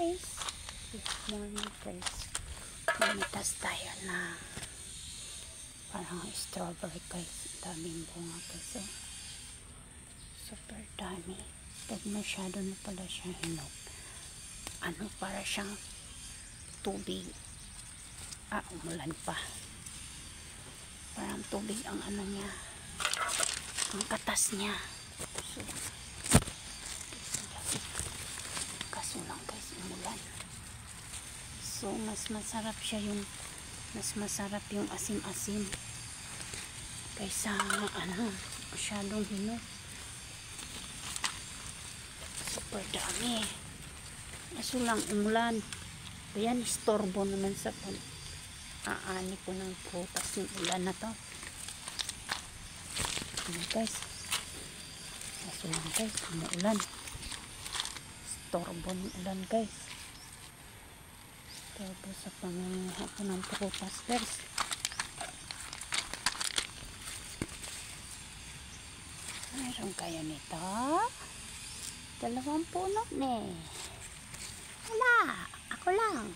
guys, good morning guys. Mamitas tayo na parang strawberry guys. Daming bunga guys, oh. Super dami. Pag masyado na pala siya hinog, ano, para siyang tubig. Umulan pa. Parang tubig ang ano niya, ang katas niya. So lang guys, umulan. So mas masarap siya, mas masarap yung asim-asim kaysa ano, masyadong hinog. Super dami. Kaso lang umulan. Ayan, istorbo naman sa aani ko ng prutas yung ulan na to. Ayan guys. Kaso lang guys, umulan. Torbo ng ulan guys. Torbo sa pangunguha ko ng prutas guys. Mayroon kayo nito. 2 puno ne. Wala. Ako lang.